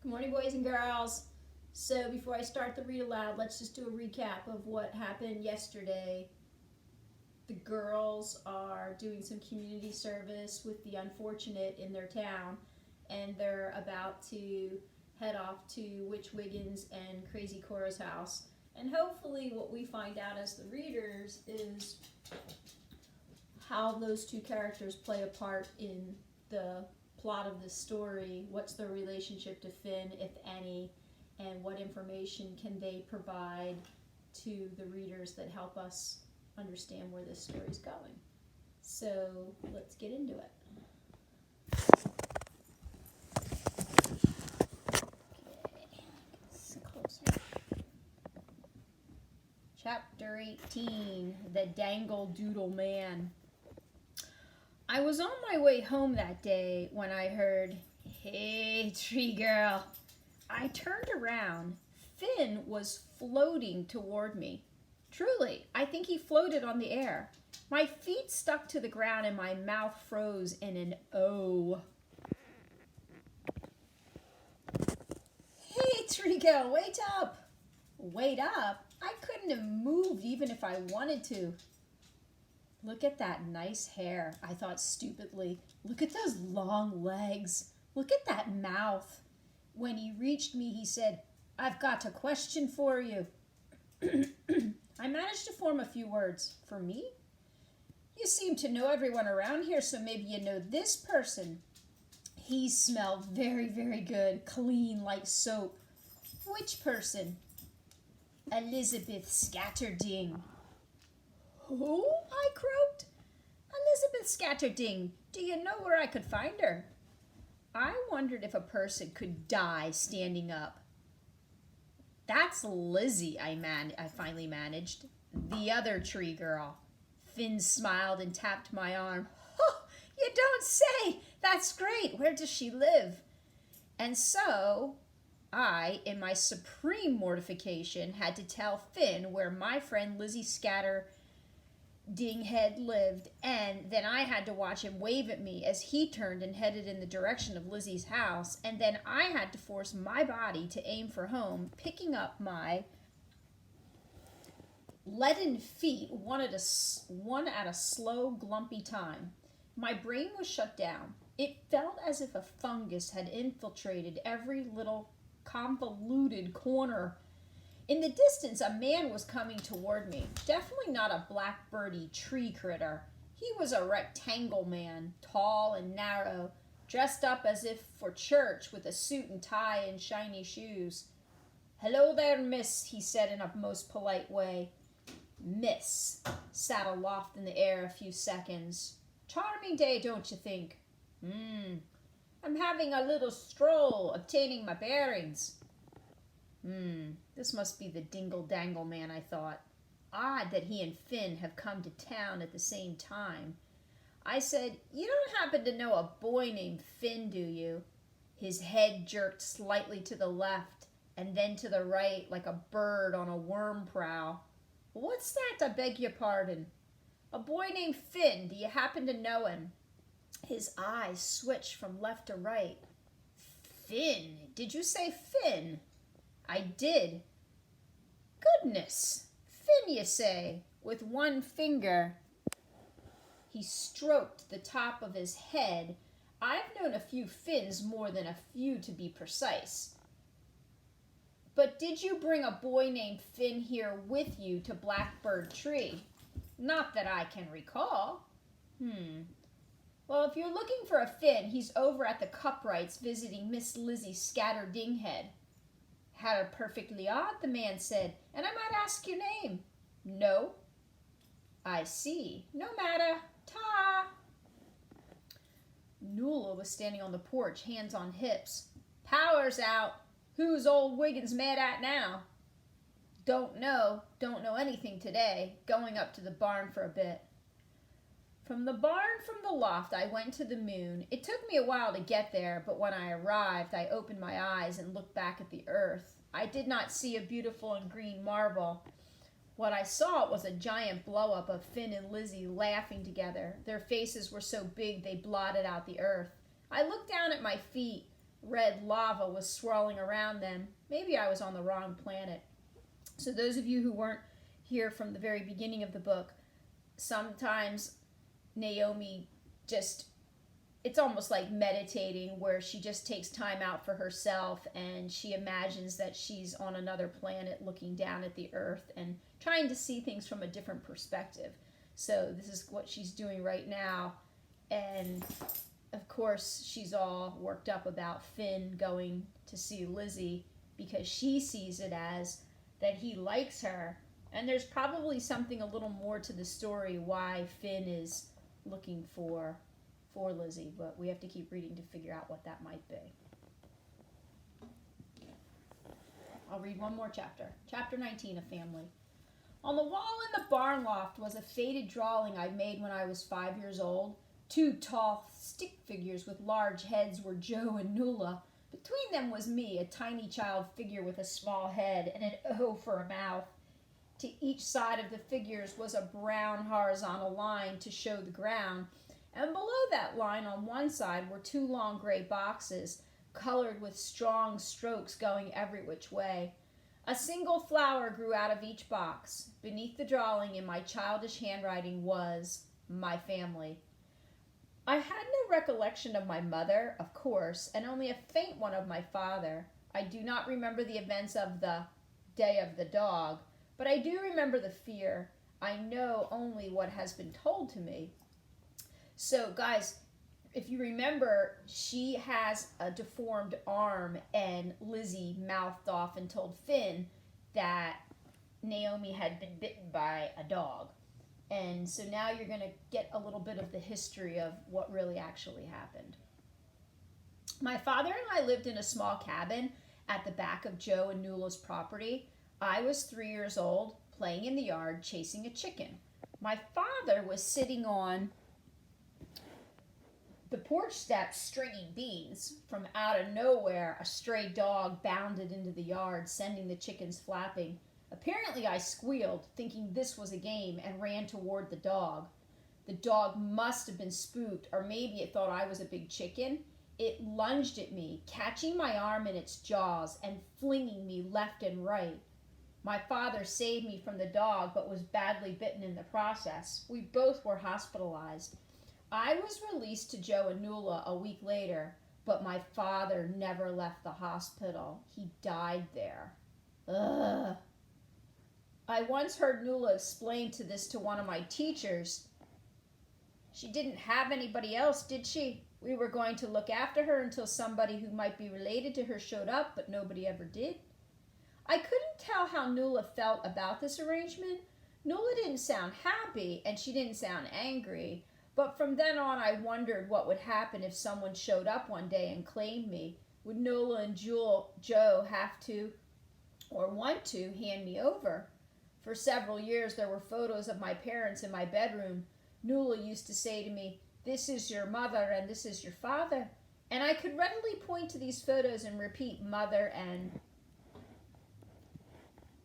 Good morning, boys and girls. So before I start the read aloud, let's just do a recap of what happened yesterday. The girls are doing some community service with the unfortunate in their town, and they're about to head off to Witch Wiggins and Crazy Cora's house. And hopefully what we find out as the readers is how those two characters play a part in the plot of this story. What's their relationship to Finn, if any, and what information can they provide to the readers that help us understand where this story's going. So let's get into it. Okay, closer. Chapter 18, The Dangle Doodle Man. I was on my way home that day when I heard, "Hey, tree girl." I turned around. Finn was floating toward me. Truly, I think he floated on the air. My feet stuck to the ground and my mouth froze in an O. "Hey, tree girl, wait up." Wait up? I couldn't have moved even if I wanted to. "Look at that nice hair," I thought stupidly. "Look at those long legs. Look at that mouth." When he reached me, he said, "I've got a question for you." I managed to form a few words. "For me?" "You seem to know everyone around here, so maybe you know this person." He smelled very, very good, clean like soap. "Which person?" "Elizabeth Scatterding." "Who?" I croaked. "Elizabeth Scatterding. Do you know where I could find her?" I wondered if a person could die standing up. "That's Lizzie," I finally managed. "The other tree girl." Finn smiled and tapped my arm. "Oh, you don't say! That's great. Where does she live?" And so I, in my supreme mortification, had to tell Finn where my friend Lizzie Scatterdinghead lived, and then I had to watch him wave at me as he turned and headed in the direction of Lizzie's house, and then I had to force my body to aim for home, picking up my leaden feet one at a slow, glumpy time. My brain was shut down. It felt as if a fungus had infiltrated every little convoluted corner. In the distance, a man was coming toward me. Definitely not a blackbirdy tree critter. He was a rectangle man, tall and narrow, dressed up as if for church with a suit and tie and shiny shoes. "Hello there, miss," he said in a most polite way. "Miss" sat aloft in the air a few seconds. "Charming day, don't you think?" "I'm having a little stroll, obtaining my bearings." This must be the Dingle-Dangle Man, I thought. Odd that he and Finn have come to town at the same time. I said, "You don't happen to know a boy named Finn, do you?" His head jerked slightly to the left and then to the right like a bird on a worm prowl. "What's that, I beg your pardon?" "A boy named Finn. Do you happen to know him?" His eyes switched from left to right. "Finn? Did you say Finn?" "I did." "Goodness. Finn, you say?" With one finger, he stroked the top of his head. I've known a few Finns more than a few, to be precise. "But did you bring a boy named Finn here with you to Blackbird Tree?" "Not that I can recall." "Well, if you're looking for a Finn, he's over at the Cuprights visiting Miss Lizzie Scatterdinghead." "Had her perfectly odd," the man said. "And I might ask your name." "No." "I see. No matter. Ta." Nuala was standing on the porch, hands on hips. "Power's out. Who's old Wiggins mad at now?" Don't know anything today. Going up to the barn for a bit." From the loft, I went to the moon. It took me a while to get there, but when I arrived, I opened my eyes and looked back at the earth. I did not see a beautiful and green marble. What I saw was a giant blow-up of Finn and Lizzie laughing together. Their faces were so big they blotted out the earth. I looked down at my feet. red lava was swirling around them. Maybe I was on the wrong planet. So those of you who weren't here from the very beginning of the book, sometimes Naomi just, it's almost like meditating, where she just takes time out for herself and she imagines that she's on another planet looking down at the earth and trying to see things from a different perspective. So this is what she's doing right now. And of course, she's all worked up about Finn going to see Lizzie because she sees it as that he likes her. And there's probably something a little more to the story why Finn is looking for Lizzie, but we have to keep reading to figure out what that might be. I'll read one more chapter. Chapter 19, A Family. On the wall in the barn loft was a faded drawing I made when I was 5 years old. 2 tall stick figures with large heads were Joe and Nuala. Between them was me, a tiny child figure with a small head and an O for a mouth. To each side of the figures was a brown horizontal line to show the ground, and below that line on one side were 2 long gray boxes, colored with strong strokes going every which way. A single flower grew out of each box. Beneath the drawing in my childish handwriting was, "My family." I had no recollection of my mother, of course, and only a faint one of my father. I do not remember the events of the Day of the Dog, but I do remember the fear. I know only what has been told to me. So, guys, if you remember, she has a deformed arm, and Lizzie mouthed off and told Finn that Naomi had been bitten by a dog. And so now you're going to get a little bit of the history of what really actually happened. My father and I lived in a small cabin at the back of Joe and Nuala's property. I was 3 years old, playing in the yard, chasing a chicken. My father was sitting on the porch steps stringing beans. From out of nowhere, a stray dog bounded into the yard, sending the chickens flapping. Apparently I squealed, thinking this was a game, and ran toward the dog. The dog must have been spooked, or maybe it thought I was a big chicken. It lunged at me, catching my arm in its jaws and flinging me left and right. My father saved me from the dog, but was badly bitten in the process. We both were hospitalized. I was released to Joe and Nuala a week later, but my father never left the hospital. He died there. Ugh. I once heard Nuala explain this to one of my teachers. She didn't have anybody else, did she? We were going to look after her until somebody who might be related to her showed up, but nobody ever did. I couldn't tell how Nuala felt about this arrangement. Nuala didn't sound happy, and she didn't sound angry. But from then on, I wondered what would happen if someone showed up one day and claimed me. Would Nuala and Joe have to, or want to, hand me over? For several years, there were photos of my parents in my bedroom. Nuala used to say to me, "This is your mother and this is your father." And I could readily point to these photos and repeat mother and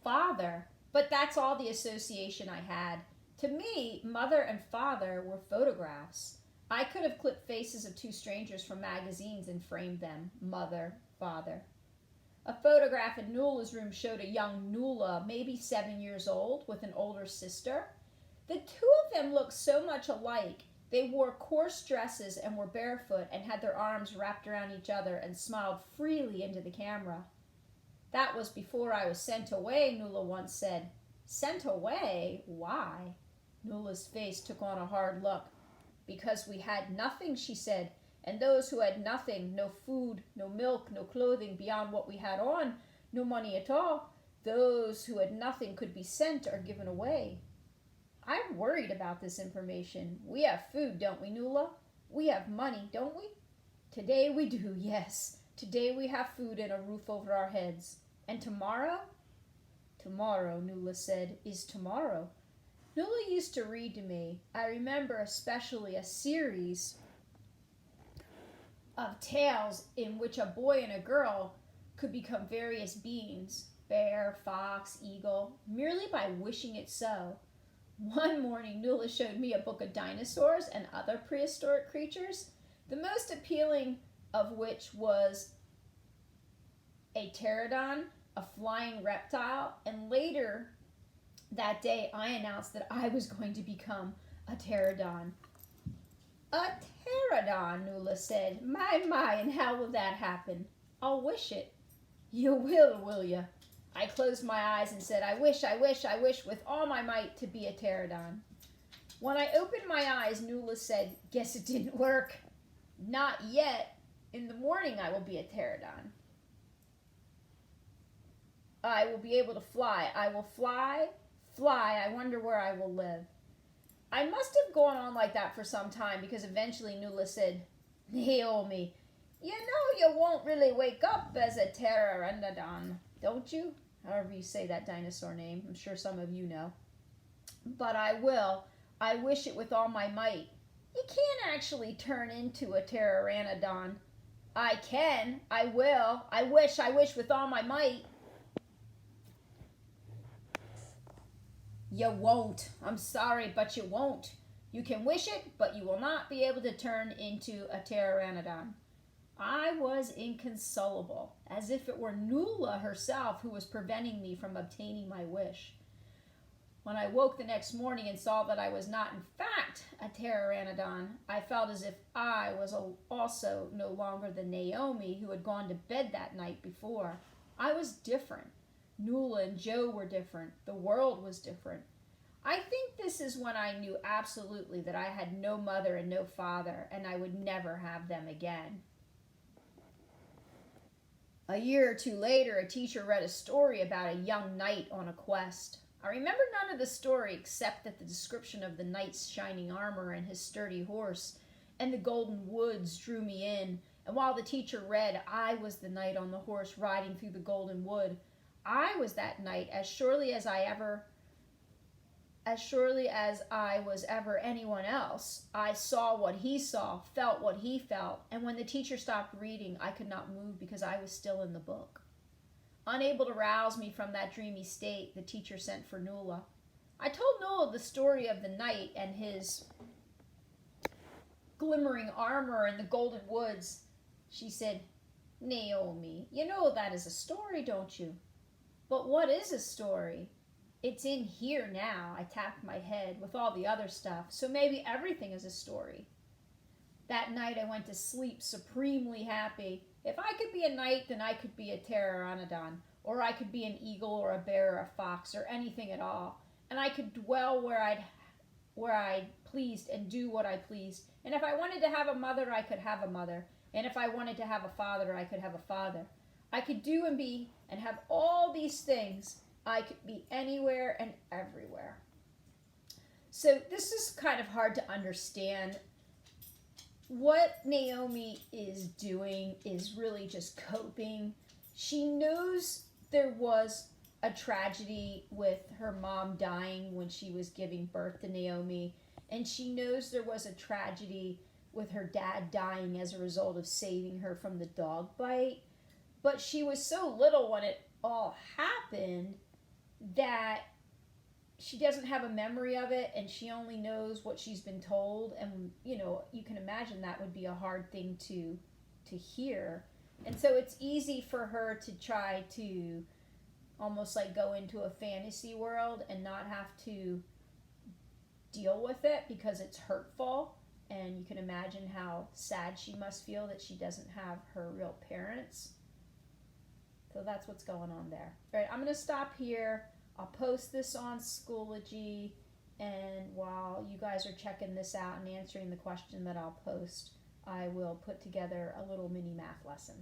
father. But that's all the association I had. To me, mother and father were photographs. I could have clipped faces of 2 strangers from magazines and framed them. Mother, father. A photograph in Nuala's room showed a young Nuala, maybe 7 years old, with an older sister. The 2 of them looked so much alike. They wore coarse dresses and were barefoot and had their arms wrapped around each other and smiled freely into the camera. "That was before I was sent away," Nuala once said. "Sent away? Why?" Nuala's face took on a hard look. "Because we had nothing," she said, "and those who had nothing, no food, no milk, no clothing beyond what we had on, no money at all, those who had nothing could be sent or given away." I'm worried about this information. We have food, don't we, Nuala? We have money, don't we? Today we do, yes. Today we have food and a roof over our heads. And tomorrow? Tomorrow, Nuala said, is tomorrow. Nuala used to read to me. I remember especially a series of tales in which a boy and a girl could become various beings, bear, fox, eagle, merely by wishing it so. One morning, Nuala showed me a book of dinosaurs and other prehistoric creatures, the most appealing of which was a pterodon, a flying reptile, and later that day I announced that I was going to become a pterodon. A pterodon, Nuala said. My, and how will that happen? I'll wish it. You will ya? I closed my eyes and said, I wish with all my might to be a pterodon. When I opened my eyes, Nuala said, guess it didn't work. Not yet. In the morning I will be a pterodon. I will be able to fly. I will fly. I wonder where I will live. I must have gone on like that for some time because eventually Nuala said, Naomi, you know you won't really wake up as a pteranodon, don't you? However you say that dinosaur name. I'm sure some of you know. But I will. I wish it with all my might. You can't actually turn into a pteranodon. I can. I will. I wish with all my might. You won't. I'm sorry, but you won't. You can wish it, but you will not be able to turn into a pteranodon. I was inconsolable, as if it were Nuala herself who was preventing me from obtaining my wish. When I woke the next morning and saw that I was not in fact a pteranodon, I felt as if I was also no longer the Naomi who had gone to bed that night before. I was different. Nuala and Joe were different. The world was different. I think this is when I knew absolutely that I had no mother and no father, and I would never have them again. A year or two later, a teacher read a story about a young knight on a quest. I remember none of the story except that the description of the knight's shining armor and his sturdy horse and the golden woods drew me in, and while the teacher read, I was the knight on the horse riding through the golden wood. I was that knight as surely as I was ever anyone else. I saw what he saw, felt what he felt, and when the teacher stopped reading, I could not move because I was still in the book. Unable to rouse me from that dreamy state, the teacher sent for Nuala. I told Nuala the story of the knight and his glimmering armor in the golden woods. She said, Naomi, you know that is a story, don't you? But what is a story? It's in here now. I tapped my head with all the other stuff, so maybe everything is a story. That night I went to sleep supremely happy. If I could be a knight, then I could be a pteranodon, or I could be an eagle or a bear or a fox or anything at all. And I could dwell where I pleased and do what I pleased. And if I wanted to have a mother, I could have a mother. And if I wanted to have a father, I could have a father. I could do and be and have all these things. I could be anywhere and everywhere. So this is kind of hard to understand. What Naomi is doing is really just coping. She knows there was a tragedy with her mom dying when she was giving birth to Naomi, and she knows there was a tragedy with her dad dying as a result of saving her from the dog bite. But she was so little when it all happened that she doesn't have a memory of it, and she only knows what she's been told. And you can imagine that would be a hard thing to hear. And so it's easy for her to try to almost like go into a fantasy world and not have to deal with it because it's hurtful. And you can imagine how sad she must feel that she doesn't have her real parents. So that's what's going on there. All right, I'm going to stop here. I'll post this on Schoology, and while you guys are checking this out and answering the question that I'll post, I will put together a little mini math lesson.